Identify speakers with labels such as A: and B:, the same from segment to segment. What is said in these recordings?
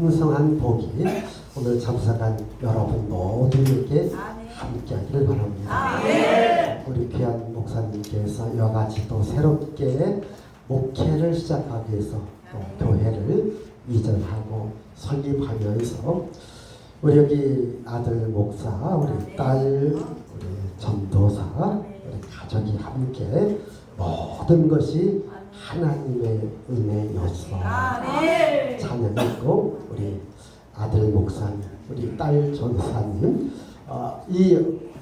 A: 풍성한 복이 오늘 참석한 여러분 모두에게 함께하기를 바랍니다. 우리 귀한 목사님께서 이와 같이 또 새롭게 목회를 시작하기 위해서 또 교회를 이전하고 설립하면서 우리 여기 아들 목사, 우리 딸, 우리 전도사, 우리 가족이 함께 모든 것이 하나님의 은혜여서 찬양했고, 우리 아들 목사님, 우리 딸 전사님, 이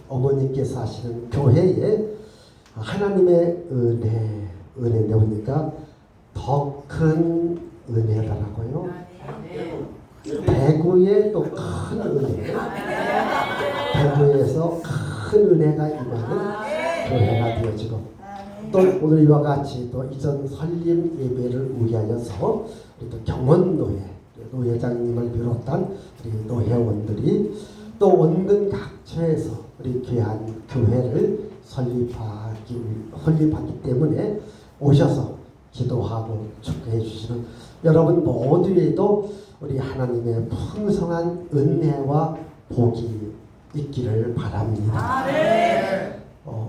A: 어머니께서 하시는 교회에 하나님의 은혜인데 보니까 더 큰 은혜더라고요. 대구에 또 큰 은혜, 대구에서 큰 은혜가 임하는 교회가 되어지고, 또 오늘 이와 같이 또 이전 설립 예배를 위하여서 우리 또 경원노회 노회장님을 비롯한 우리 노회원들이 또 원근 각처에서 우리 귀한 교회를 설립하기 때문에 오셔서 기도하고 축복해 주시는 여러분 모두에도 우리 하나님의 풍성한 은혜와 복이 있기를 바랍니다.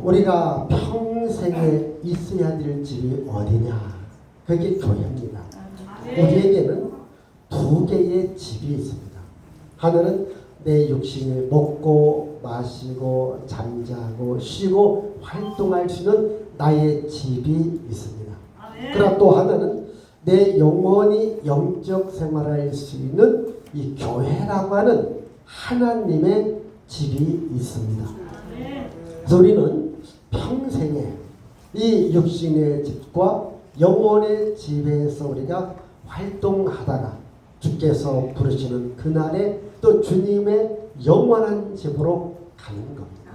A: 우리가 평생에 있어야 될 집이 어디냐? 그게 교회입니다. 우리에게는 두 개의 집이 있습니다. 하나는 내 육신이 먹고 마시고 잠자고 쉬고 활동할 수 있는 나의 집이 있습니다. 그러나 또 하나는 내 영혼이 영적 생활할 수 있는 이 교회라고 하는 하나님의 집이 있습니다. 그래서 우리는 평생에 이 육신의 집과 영혼의 집에서 우리가 활동하다가 주께서 부르시는 그날에 또 주님의 영원한 집으로 가는 겁니다.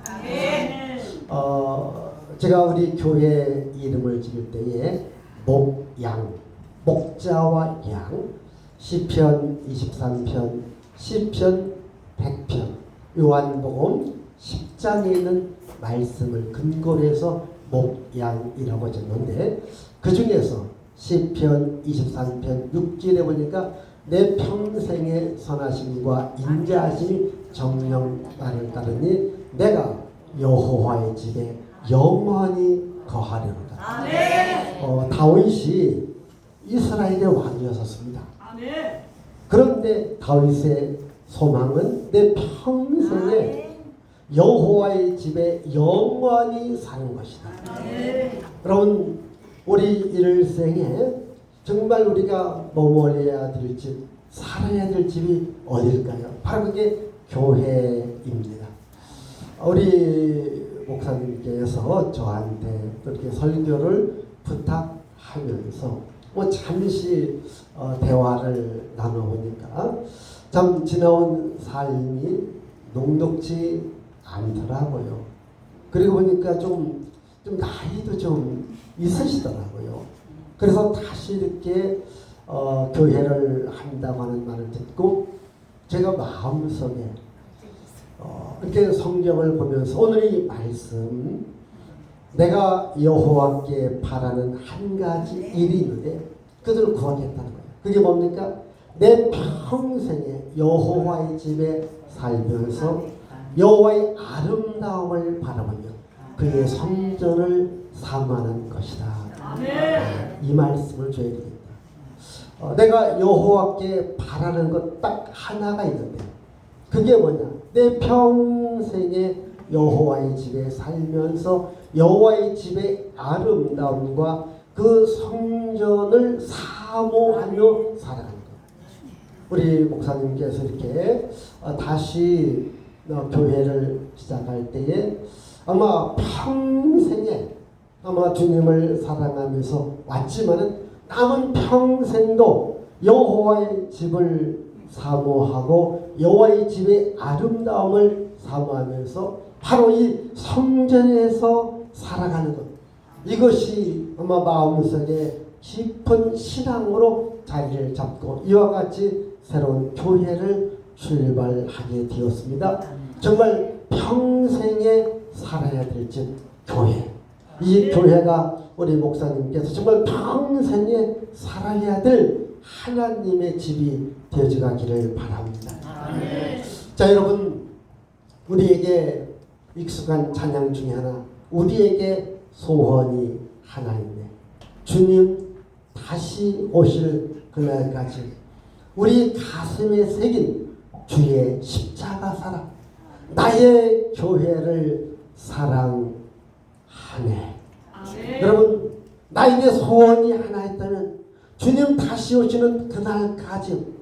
A: 제가 우리 교회 이름을 지을 때에 목양, 목자와 양, 시편 23편, 시편 100편, 요한복음 10장에 있는 말씀을 근거로 해서 목양이라고 적는데, 그 중에서 시편 23편 6절에 보니까 내 평생의 선하심과 인자하심이 정령 나를 따르니 내가 여호와의 집에 영원히 거하려로다. 다윗이 이스라엘의 왕이었습니다. 그런데 다윗의 소망은 내 평생에 여호와의 집에 영원히 사는 것이다. 여러분, 우리 일생에 정말 우리가 머물러야 될 집, 살아야 될 집이 어딜까요? 바로 그게 교회입니다. 우리 목사님께서 저한테 이렇게 설교를 부탁하면서 잠시 대화를 나눠보니까 참 지나온 삶이 녹록지 않더라고요. 그리고 보니까 좀 나이도 좀 있으시더라고요. 그래서 다시 이렇게 교회를 한다고 하는 말을 듣고 제가 마음속에 이렇게 성경을 보면서 오늘 이 말씀, 내가 여호와께 바라는 한 가지 일이 있는데 그들을 구하겠다는 거예요. 그게 뭡니까? 내 평생에 여호와의 집에 살면서 여호와의 아름다움을 바라보며 그의 성전을 사모하는 것이다. 이 말씀을 줘야 되겠다. 내가 여호와께 바라는 것 딱 하나가 있는데 그게 뭐냐? 내 평생에 여호와의 집에 살면서 여호와의 집의 아름다움과 그 성전을 사모하며 살아가는 것. 우리 목사님께서 이렇게 다시 교회를 시작할 때에 아마 평생에 아마 주님을 사랑하면서 왔지만은 남은 평생도 여호와의 집을 사모하고 여호와의 집의 아름다움을 사모하면서 바로 이 성전에서 살아가는 것, 이것이 아마 마음속에 깊은 신앙으로 자리를 잡고 이와 같이 새로운 교회를 출발하게 되었습니다. 정말 평생에 살아야 될 집 교회, 이 교회가 우리 목사님께서 정말 평생에 살아야 될 하나님의 집이 되어가기를 바랍니다. 자, 여러분, 우리에게 익숙한 찬양 중에 하나, 우리에게 소원이 하나 있네. 주님 다시 오실 그날까지 우리 가슴에 새긴 주의 십자가 사랑, 나의 교회를 사랑하네. 여러분, 나에게 소원이 하나 있다면 주님 다시 오시는 그날까지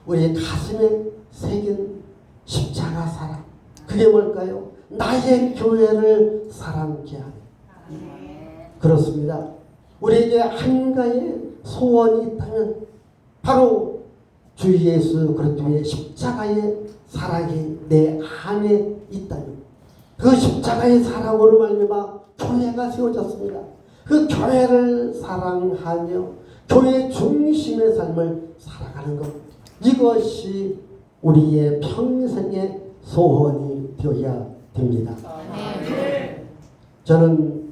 A: 우리 가슴에 새긴 십자가 사랑, 그게 뭘까요? 나의 교회를 사랑케 하네. 그렇습니다. 우리에게 한가의 소원이 있다면 바로 주 예수 그리스도의 십자가의 사랑이 내 안에 있다면 그 십자가의 사랑으로 말미암아 교회가 세워졌습니다. 그 교회를 사랑하며 교회 중심의 삶을 살아가는 것, 이것이 우리의 평생의 소원이 되어야 됩니다. 저는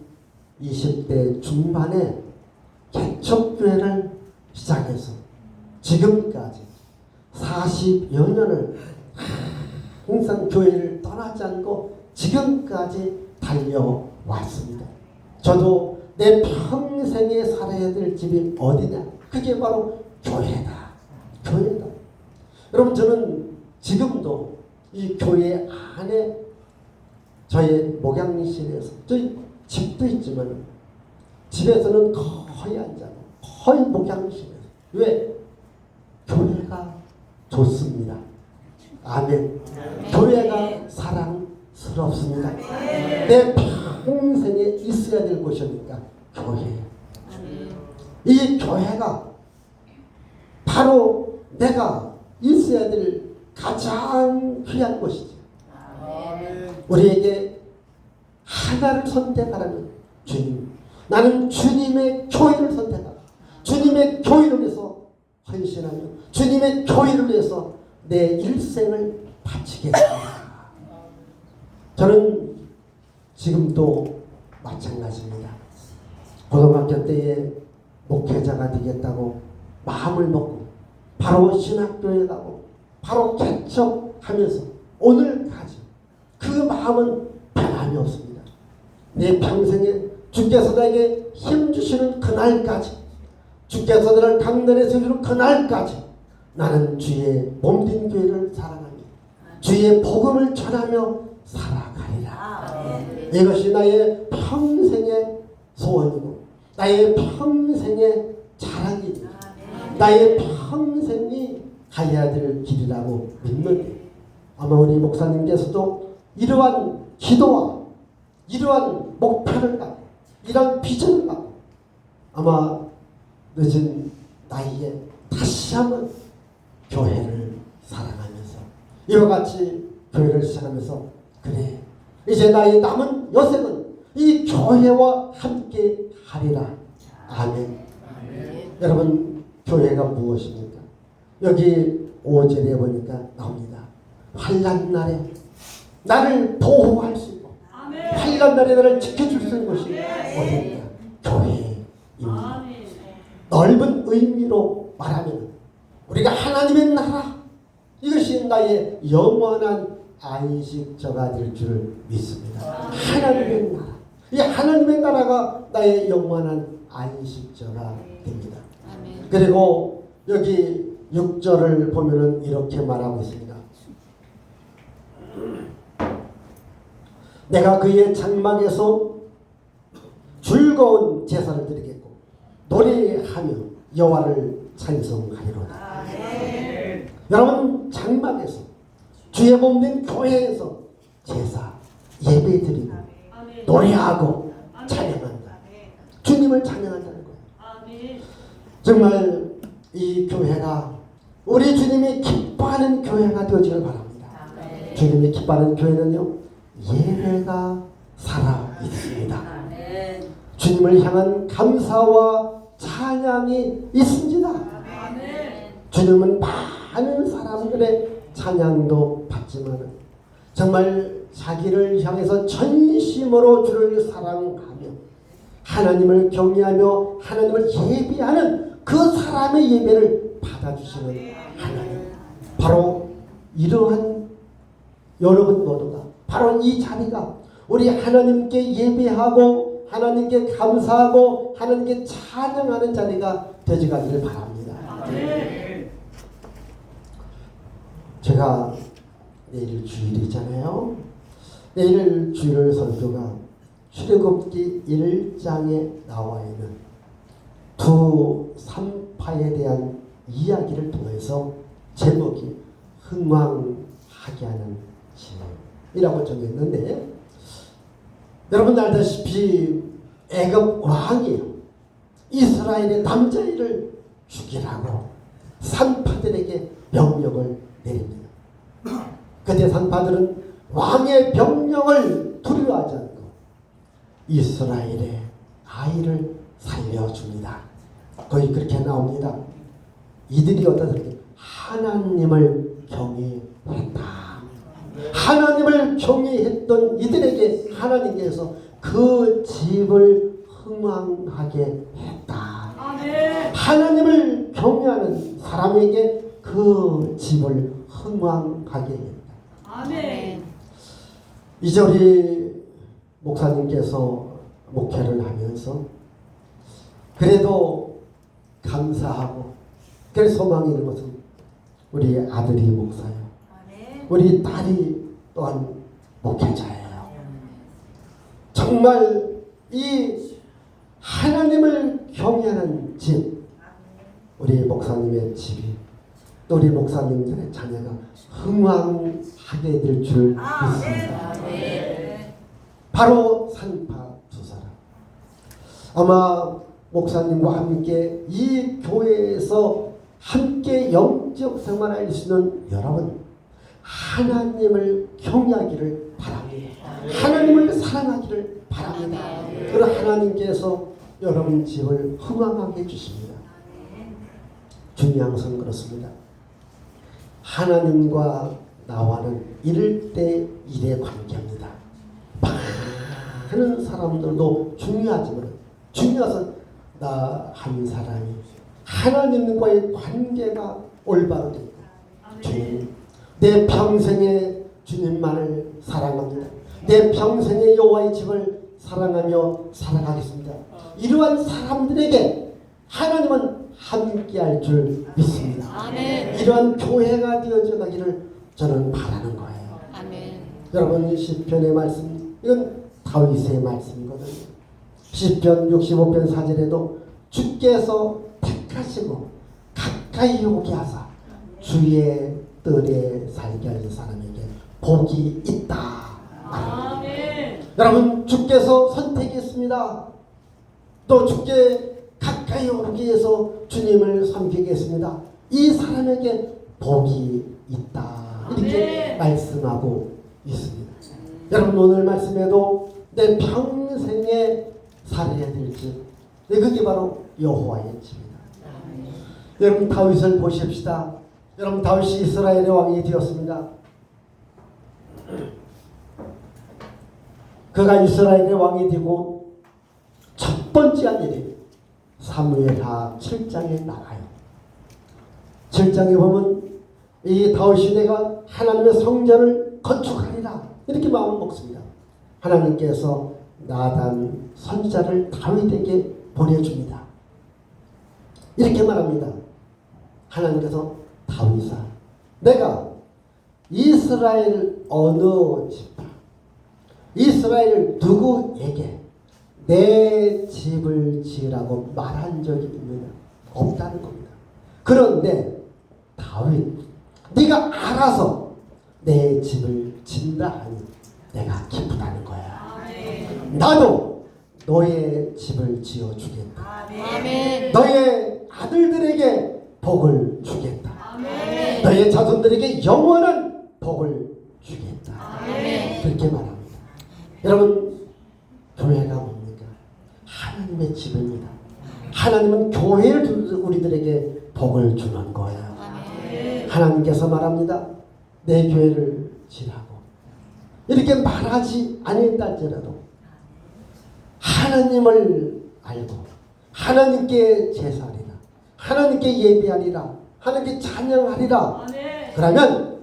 A: 20대 중반에 개척교회를 시작해서 지금까지 40여 년을 항상 교회를 떠나지 않고 지금까지 달려왔습니다. 저도 내 평생에 살아야 될 집이 어디냐? 그게 바로 교회다. 교회다. 여러분, 저는 지금도 이 교회 안에 저의 목양실에서, 저희 집도 있지만 집에서는 거의 안 자고 거의 목양실에서. 왜? 교회가 좋습니다. 아멘. 교회가 사랑스럽습니다. 내 평생에 있어야 될 곳이니까 교회. 이 교회가 바로 내가 있어야 될 가장 귀한 곳이지. 우리에게 하나를 선택하라면 주님, 나는 주님의 교회를 선택하라. 주님의 교회를 위해서 헌신하며 주님의 교회를 위해서 내 일생을 바치겠습니다. 저는 지금도 마찬가지입니다. 고등학교 때에 목회자가 되겠다고 마음을 먹고 바로 신학교에 가고 바로 개척하면서 오늘까지 그 마음은 변함이 없습니다. 내 평생에 주께서 나에게 힘주시는 그날까지, 주께서 나를 강단에 세우시는 그날까지 나는 주의 몸된 교회를 사랑하며 주의 복음을 전하며 살아가리라. 이것이 나의 평생의 소원이고 나의 평생의 자랑이고 나의 평생이 가야 될 길이라고 믿는데, 아마 우리 목사님께서도 이러한 기도와 이러한 목표를 갖고 이러한 비전을 갖고 아마 늦은 나이에 다시 한번 교회를 사랑하면서 이와 같이 교회를 시작하면서, 그래, 이제 나의 남은 여생은 이 교회와 함께 하리라. 아멘. 여러분, 교회가 무엇입니까? 여기 5절에 보니까 나옵니다. 환난 날에 나를 보호할 수 있고 환난 날에 나를 지켜줄 수 있는 것이 어디입니까? 교회입니다. 넓은 의미로 말하면 우리가 하나님의 나라, 이것이 나의 영원한 안식처가 될 줄 믿습니다. 하나님의 나라, 이 하나님의 나라가 나의 영원한 안식처가 됩니다. 그리고 여기 6절을 보면은 이렇게 말하고 있습니다. 내가 그의 장막에서 즐거운 제사를 드리겠고 노래하며 여호와를 찬송하리로다. 여러분, 장막에서 주의 몸된 교회에서 제사 예배 드리고 노래하고 찬양한다. 주님을 찬양한다는 거예요. 정말 이 교회가 우리 주님이 기뻐하는 교회가 되어지길 바랍니다. 주님이 기뻐하는 교회는요, 예배가 살아있습니다. 주님을 향한 감사와 찬양이 있습니다. 주님은 많은 사람들의 찬양도 받지만 정말 자기를 향해서 전심으로 주를 사랑하며 하나님을 경외하며 하나님을 예배하는 그 사람의 예배를 받아주시는 하나님. 바로 이러한 여러분 모두가 바로 이 자리가 우리 하나님께 예배하고 하나님께 감사하고 하나님께 찬양하는 자리가 되어가기를 바랍니다. 제가 내일 주일이잖아요. 내일 주일 설교가 출애굽기 1장에 나와 있는 두 산파에 대한 이야기를 통해서 제목이 흥왕하게 하는 짐이라고 정했는데, 여러분 알다시피 애굽 왕이요 이스라엘의 남자애를 죽이라고 산파들에게 명령을 내립니다. 그때 산파들은 왕의 명령을 두려워하지 않고 이스라엘의 아이를 살려줍니다. 거의 그렇게 나옵니다. 이들이 어떻게 하나님을 경외했다. 하나님을 경외했던 이들에게 하나님께서 그 집을 흥왕하게 했다. 하나님을 경외하는 사람에게 그 집을 흥왕하게 했다.
B: 아멘.
A: 이제 우리 목사님께서 목회를 하면서 그래도 감사하고 그래서 소망이 있는 것은 우리 아들이 목사예요. 우리 딸이 또한 목회자예요. 정말 이 하나님을 경외하는 집, 우리 목사님의 집이 또 우리 목사님들의 자녀가 흥왕하게 될 줄 믿습니다. 바로 산파 두 사람. 아마 목사님과 함께 이 교회에서 함께 영적 생활할 수 있는 여러분, 하나님을 경외하기를 바랍니다. 하나님을 사랑하기를 바랍니다. 그리고 하나님께서 여러분 집을 흥왕하게 해주십니다. 중요한 것은 그렇습니다. 하나님과 나와는 1대1의 관계입니다. 많은 사람들도 중요하지만 중요한 것은 나 한 사람이 하나님과의 관계가 올바로 되고 주님, 내 평생에 주님만을 사랑합니다. 내 평생에 여호와의 집을 사랑하며 살아가겠습니다. 이러한 사람들에게 하나님은 함께할 줄 믿습니다.
B: 아멘.
A: 이러한 교회가 되어져 가기를 저는 바라는 거예요.
B: 아멘.
A: 여러분 시편의 말씀, 이건 다윗의 말씀이거든요. 시편 65편 4절에도 주께서 택하시고 가까이 오게 하사 주의 뜰에 살게 하는 사람에게 복이 있다.
B: 아멘.
A: 여러분 주께서 선택했습니다. 또 주께 가까이 오기 위해서 주님을 섬기겠습니다. 이 사람에게 복이 있다. 이렇게
B: 아멘.
A: 말씀하고 있습니다. 여러분 오늘 말씀에도 내 평생에 살아야 될 집, 그게 바로 여호와의 집이다. 여러분 다윗을 보십시다. 여러분 다윗이 이스라엘의 왕이 되었습니다. 그가 이스라엘의 왕이 되고 첫 번째 한 일이 사무엘하 7장에 나와요. 7장에 보면 이 다윗이 내가 하나님의 성전을 건축하리라 이렇게 마음을 먹습니다. 하나님께서 나단 선지자를 다윗에게 보내줍니다. 이렇게 말합니다. 하나님께서 다윗아, 내가 이스라엘 어느 지파, 이스라엘 누구에게 내 집을 지으라고 말한 적이 있느냐? 없다는 겁니다. 그런데 다윗, 네가 알아서 내 집을 짓는다 하니 내가 기쁘다는 거야.
B: 아멘.
A: 나도 너의 집을 지어주겠다.
B: 아멘.
A: 너의 아들들에게 복을 주겠다.
B: 아멘.
A: 너의 자손들에게 영원한 복을 주겠다.
B: 아멘.
A: 그렇게 말합니다. 여러분 교회가 뭡니까? 하나님의 집입니다. 하나님은 교회를 우리들에게 복을 주는 거예요.
B: 아멘.
A: 하나님께서 말합니다. 내 교회를 지라고 이렇게 말하지 아니했다 할지라도 하나님을 알고 하나님께 제사하리라, 하나님께 예배하리라, 하나님께 찬양하리라. 그러면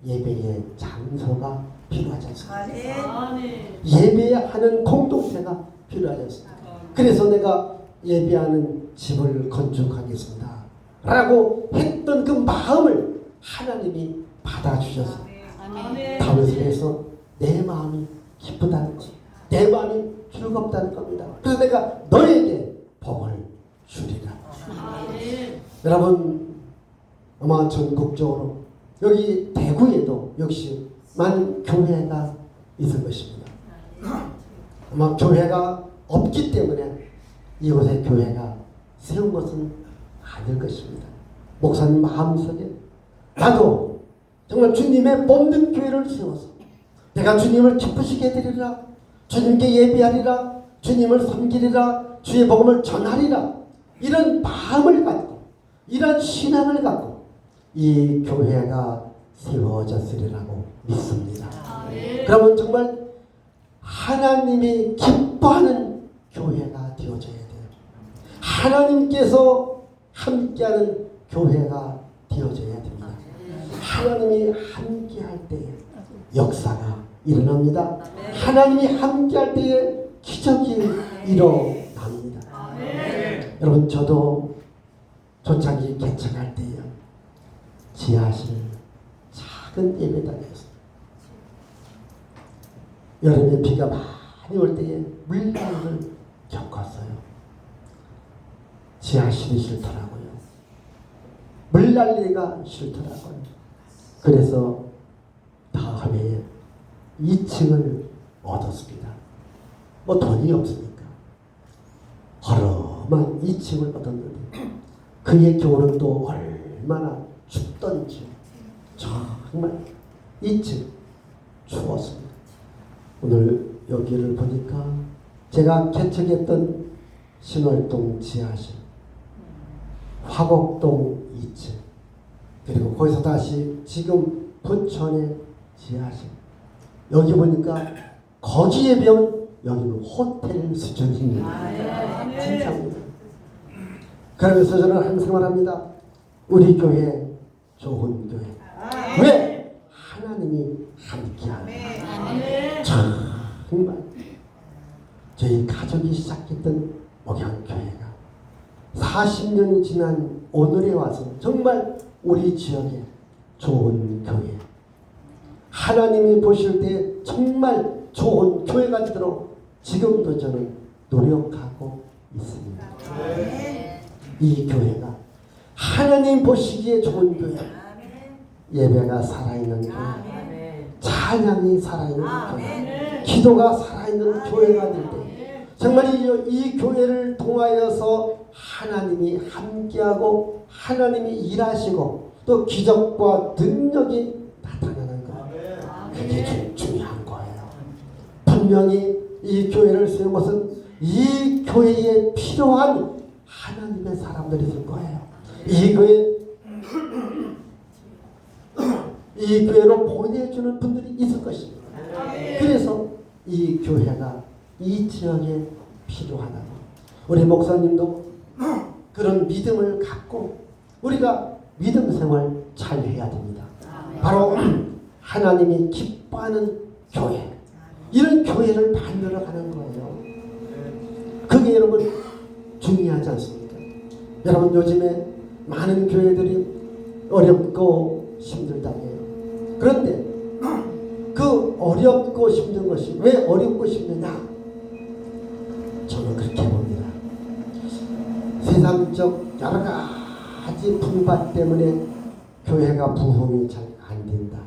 A: 예배의 장소가 필요하지 않습니까? 예배하는 공동체가 필요하지 않습니까? 그래서 내가 예배하는 집을 건축하겠습니다 라고 했던 그 마음을 하나님이 받아주셨습니다. 다윗에서 내 마음이 기쁘다는 것, 내 마음이 즐겁다는 겁니다. 그래서 내가 너에게 복을 주리라. 여러분, 아마 전국적으로 여기 대구에도 역시 많은 교회가 있을 것입니다. 아마 교회가 없기 때문에 이곳에 교회가 세운 것은 아닐 것입니다. 목사님 마음속에 나도 정말 주님의 뽑는 교회를 세워서 내가 주님을 기쁘시게 해드리라, 주님께 예배하리라, 주님을 섬기리라, 주의 복음을 전하리라, 이런 마음을 갖고 이런 신앙을 갖고 이 교회가 세워졌으리라고 믿습니다. 그러면 정말 하나님이 기뻐하는 교회가 되어져야 돼요. 하나님께서 함께하는 교회가 되어져야 됩니다. 하나님이 함께할 때에 역사가 일어납니다. 하나님이 함께할 때에 기적이 일어납니다. 여러분, 저도 초창기 개척할 때요, 지하실 작은 예배당이었어요. 여름에 비가 많이 올 때에 물난리를 겪었어요. 지하실이 싫더라고요. 물난리가 싫더라고요. 그래서 다음에 2층을 얻었습니다. 뭐 돈이 없으니까 허름한 2층을 얻었는데 그의 겨울은 또 얼마나 춥던지 정말 2층 추웠습니다. 오늘 여기를 보니까 제가 개척했던 신월동 지하실, 화곡동 2층, 그리고 거기서 다시 지금 부천의 지하실, 여기 보니까 거기에 비하면 여기는 호텔 수준입니다. 진짜입니다. 그러면서 저는 항상 말합니다. 우리 교회 좋은 교회. 왜? 하나님이 함께하는. 정말 저희 가족이 시작했던 목양교회가 40년이 지난 오늘에 와서 정말 우리 지역에 좋은 교회, 하나님이 보실 때 정말 좋은 교회가 되도록 지금도 저는 노력하고 있습니다. 이 교회가 하나님 보시기에 좋은 교회, 예배가 살아있는 교회, 찬양이 살아있는 교회, 기도가 살아있는 교회가 될 때 정말 이 교회를 통하여서 하나님이 함께하고 하나님이 일하시고 또 기적과 능력이 나타나는 거예요. 그게 중요한 거예요. 분명히 이 교회를 세운 것은 이 교회에 필요한 하나님의 사람들이 있을 거예요. 이 교회로 보내주는 분들이 있을 것입니다. 그래서 이 교회가 이 지역에 필요하다고. 우리 목사님도 그런 믿음을 갖고 우리가 믿음 생활 잘 해야 됩니다. 바로 하나님이 기뻐하는 교회, 이런 교회를 만들어 가는 거예요. 그게 여러분 중요하지 않습니까? 여러분, 요즘에 많은 교회들이 어렵고 힘들다고 해요. 그런데 그 어렵고 힘든 것이 왜 어렵고 힘드냐? 저는 그렇게 봅니다. 세상적 여러 가지 풍파 때문에 교회가 부흥이 잘 안 된다.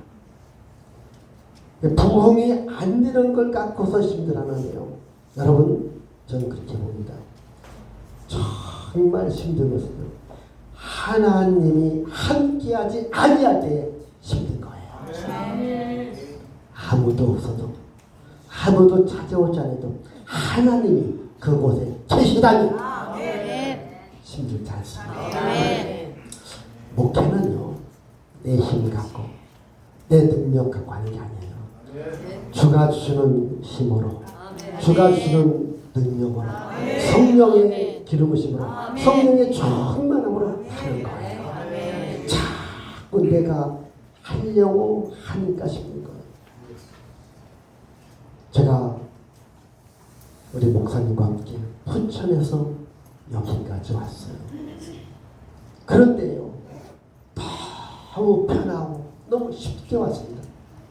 A: 부흥이 안 되는 걸 갖고서 힘들어하는데요. 여러분, 저는 그렇게 봅니다. 정말 힘든 것은 하나님이 함께하지 아니할 때에 힘든 거예요. 아무도 없어도, 아무도 찾아오지 않아도 하나님이 그곳에 계시다니 힘들지 않습니다. 목회는요, 내 힘 갖고 내 능력 갖고 하는 게 아니에요. 주가 주시는 힘으로, 주가 주시는 능력으로 성령의 기름부심으로 성령의 충만함으로 하는 거예요. 자꾸 내가 하려고 하니까 싶은 거예요. 제가 우리 목사님과 함께 부천에서 여기까지 왔어요. 그런데요, 너무 편하고 너무 쉽게 왔습니다.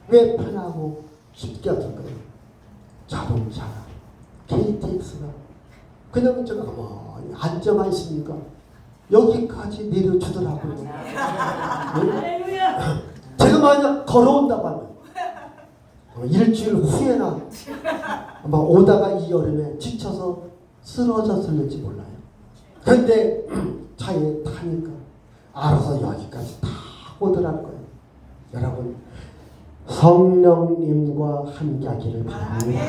A: 왜 편하고 쉽게 왔을까요? 자동차가, KTX가 그냥 제가 가만히 앉아만 있으니까 여기까지 내려주더라고요. 네? 제가 만약 걸어온다고 하면 일주일 후에나 아마 오다가 이 여름에 지쳐서 쓰러졌을지 몰라요. 그런데 차에 타니까 알아서 여기까지 다 오더라는 거예요. 여러분, 성령님과 함께하기를 바랍니다.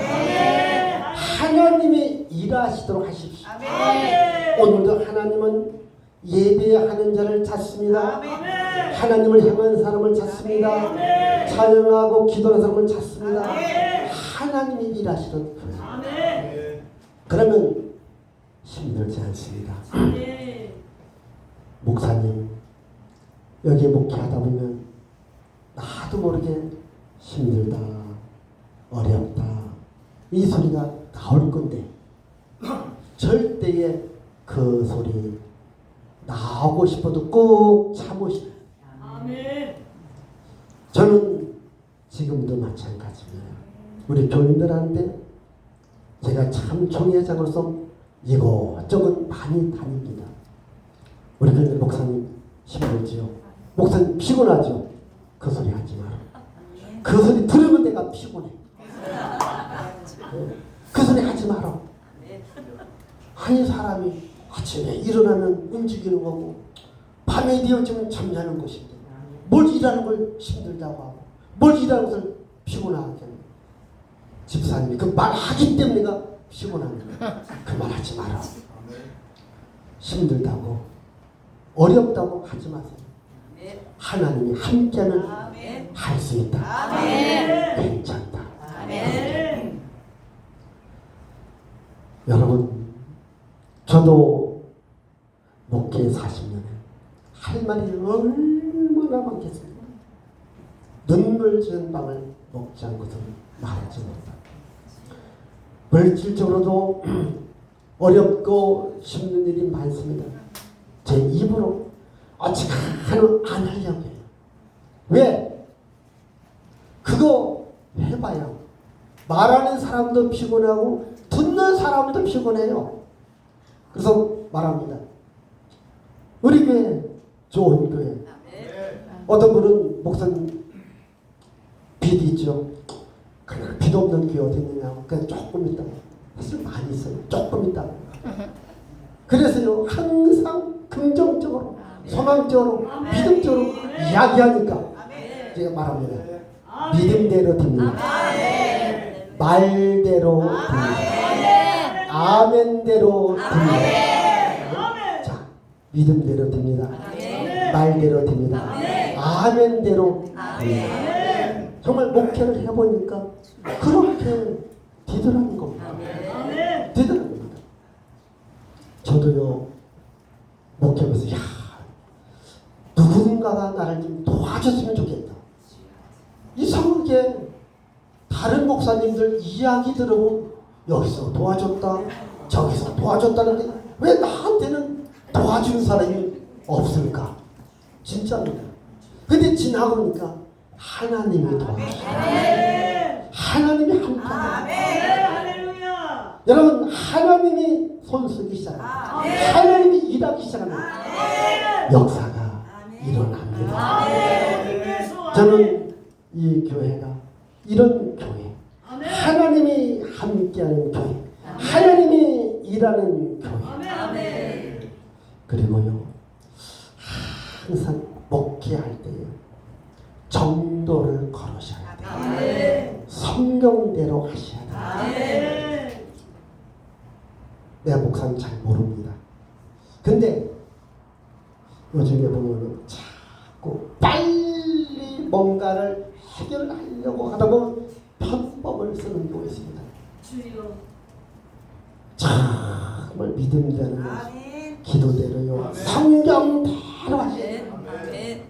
A: 하나님이 일하시도록 하십시오. 오늘도 하나님은 예배하는 자를 찾습니다. 하나님을 향한 사람을 찾습니다. 찬양하고 기도하는 사람을 찾습니다. 하나님이 일하시는 거예요. 그러면 힘들지 않습니다. 목사님, 여기 목회하다 보면 나도 모르게 힘들다, 어렵다 이 소리가 나올 건데 절대에 그 소리 나오고 싶어도 꼭 참으시라. 저는 지금도 마찬가지입니다. 우리 교인들한테 제가 참 총회장으로서 이것저것 많이 다닙니다. 우리 교인들 목사님 힘들지요? 목사님 피곤하죠? 그 소리 하지 마라. 그 소리 들으면 내가 피곤해. 그 소리 하지 마라. 한 사람이 아침에 일어나면 움직이는 거고 밤에 되어지면 잠자는 것인데 뭘 일하는 걸 힘들다고 하고 뭘 일하는 것을 피곤하게 하는 집사님이 그 말하기 때문에 내가 피곤합니다. 그 말 하지 마라. 힘들다고 어렵다고 하지 마세요. 하나님이 함께하면 할 수 있다. 괜찮다. 여러분, 저도 목회 40년에 할 말이 얼마나 많겠습니까? 눈물 지은 밤을 먹지 않고서 말하지 못한다. 물질적으로도 어렵고 힘든 일이 많습니다. 제 입으로 어찌가는 안 하려고 해요. 왜? 그거 해봐야 말하는 사람도 피곤하고 듣는 사람도 피곤해요. 그래서 말합니다. 우리 교회 좋은 교회. 어떤 분은 목사님 빚 있죠. 그냥 빚 없는 교회 어디 있느냐고. 그냥 조금 있다고. 사실 많이 있어요. 조금 있다고. 그래서요 항상 긍정적으로 소망적으로 믿음적으로 이야기하니까 제가 말합니다. 믿음대로 됩니다. 말대로 됩니다. 아멘대로 됩니다. 자, 믿음대로 됩니다. 말대로 됩니다. 아멘대로 됩니다. 정말 목회를 해보니까 그렇게 되더라는 겁니다. 되더라는 겁니다. 저도요 목회하면서 야, 누군가가 나를 좀 도와줬으면 좋겠다. 이상하게 다른 목사님들 이야기 들어보면 여기서 도와줬다 저기서 도와줬다는데 왜 나한테는 도와준 사람이 없을까? 진짜입니다. 근데 지나고 보니까 하나님이 도와주시고 하나님이 함께하고 여러분, 하나님이 손 쓰기 시작하면 하나님이 일하기 시작하면 역사가 일어납니다. 저는 이 교회가 이런 교회, 하나님이 함께하는 교회, 하나님이 일하는 교회. 그리고요 항상 목회할 때에 정도를 걸으셔야 돼요. 성경대로 하셔야 돼요. 내가 목사님 잘 모릅니다. 근데 요즘에 보면 자꾸 빨리 뭔가를 해결하려고 하다 보면 편법을 쓰는 경우가 있습니다. 정말 믿음대로 기도대로요 성경대로 하시는
B: 아멘.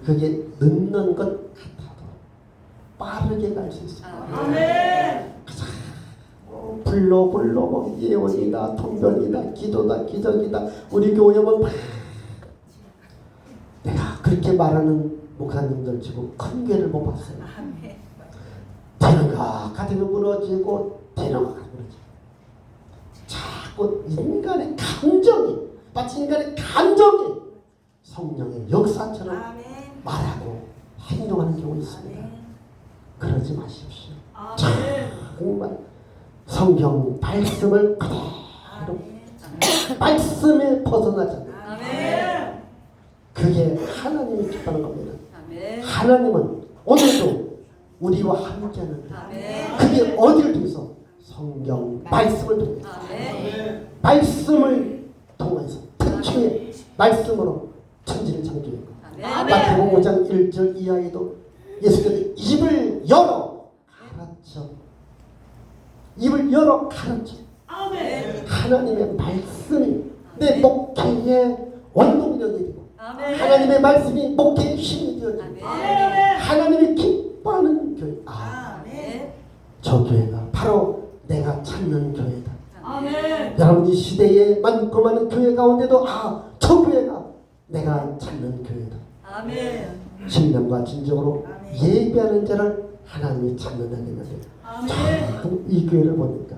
A: 그게 늦는 것 같아도 빠르게 갈 수 있어요. 불러 뭐 예언이다 통변이다 기도다 기적이다 우리 교회 뭐 내가 그렇게 말하는 목사님들 치고 큰 교회를 못 봤어요. 되는 것 같으면 무너지고 되는 것 같으면 무너지고 자꾸 인간의 감정이 마치 인간의 감정이 성령의 역사처럼 말하고 행동하는 경우 있습니다. 그러지 마십시오. 정말 성경 말씀을 그대로 말씀에 벗어나잖아요. 그게 하나님이 기뻐하는 겁니다. 하나님은 오늘도 우리와 함께하는데 그게 어디를 통해서 성경 말씀을 통해서 말씀을 통해서 특히 말씀으로 천지를 창조했고 마태복음 5장 1절 이하에도 예수께서 입을 열어 가르쳐 하나님의 말씀이 내 목회의 원동력이 되고 하나님의 말씀이 목회의 힘이 되어지고 하나님이 기뻐하는 교회 저 교회가 바로 내가 찾는 교회다. 여러분 이 시대에 많고 많은 교회 가운데도 저 교회가 내가 찾는 교회다. 신념과 진정으로 예배하는 자를 하나님이 찾는다는 것을 이 교회를 보니까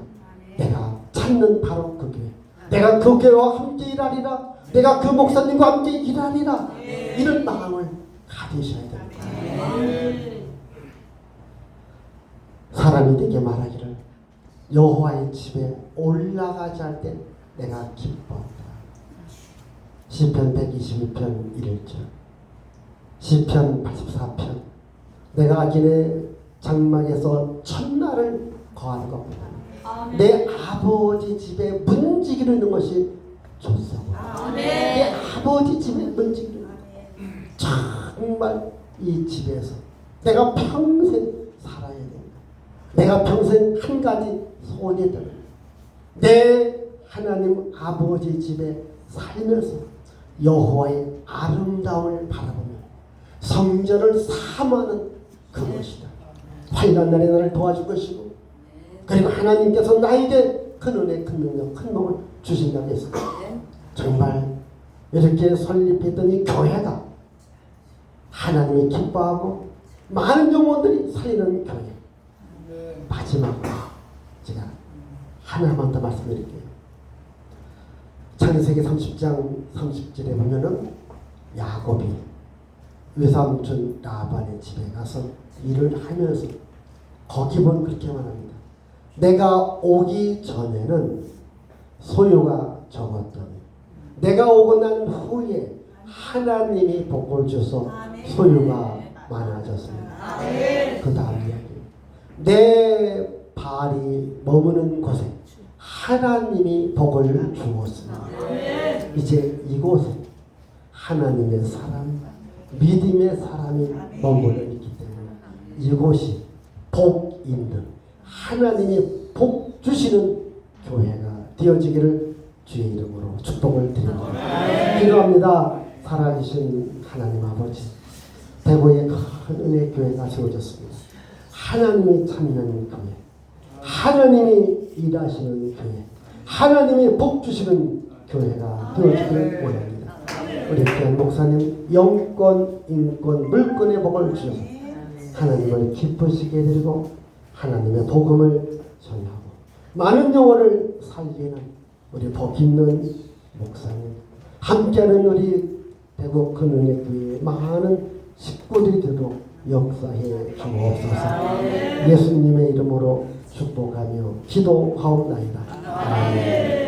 A: 내가 찾는 바로 그 교회 내가 그 교회와 함께 일하리라 내가 그 목사님과 함께 일하리라 이런 마음을 가지셔야 됩니다. 사람이 내게 말하기를 여호와의 집에 올라가지 할 때 내가 기뻐한다. 시편 122편 1절 시편 84편 내가 악인의 장막에서 첫날을 거하는 겁니다. 내 아버지 집에 문지기로 있는 것이 좋사오다. 내 아버지 집에 문지기로 있는 것 정말 이 집에서 내가 평생 살아야 된다. 내가 평생 한 가지 소원이 있다. 내 하나님 아버지 집에 살면서 여호와의 아름다움을 바라보며 성전을 사모하는 그것이다. 환난 날에 나를 도와줄 것이고 그리고 하나님께서 나에게 큰 은혜, 큰 능력, 큰 복을 주신다고 했습니다. 정말 이렇게 설립했던 이 교회가 하나님이 기뻐하고 많은 영혼들이 살리는 교회. 마지막으로 제가 하나만 더 말씀드릴게요. 창세기 30장 30절에 보면은 야곱이 외삼촌 라반의 집에 가서 일을 하면서 거기 보면 그렇게 말합니다. 내가 오기 전에는 소유가 적었더니 내가 오고 난 후에 하나님이 복을 주서 소유가 많아졌습니다. 그 다음 이야기 내 발이 머무는 곳에 하나님이 복을 주었습니다. 이제 이곳에 하나님의 사람 믿음의 사람이 머물러 있기 때문에 이곳이 복 있는 하나님이 복 주시는 교회가 되어지기를 주의 이름으로 축복을 드립니다. 기도합니다. 살아계신 하나님 아버지 대구에 큰 은혜 교회가 세워졌습니다. 하나님이 참여하는 교회 하나님이 일하시는 교회 하나님이 복 주시는 교회가 되어지기를 원합니다. 우리 귀한 목사님 영권, 인권, 물권의 복을 주셔서 하나님을 기쁘시게 해드리고 하나님의 복음을 전하고 많은 영혼을 살리는 우리 복 있는 목사님 함께하는 우리 대구 큰은혜 교회의 많은 식구들이 되도록 역사해 주옵소서. 예수님의 이름으로 축복하며 기도하옵나이다. 아멘.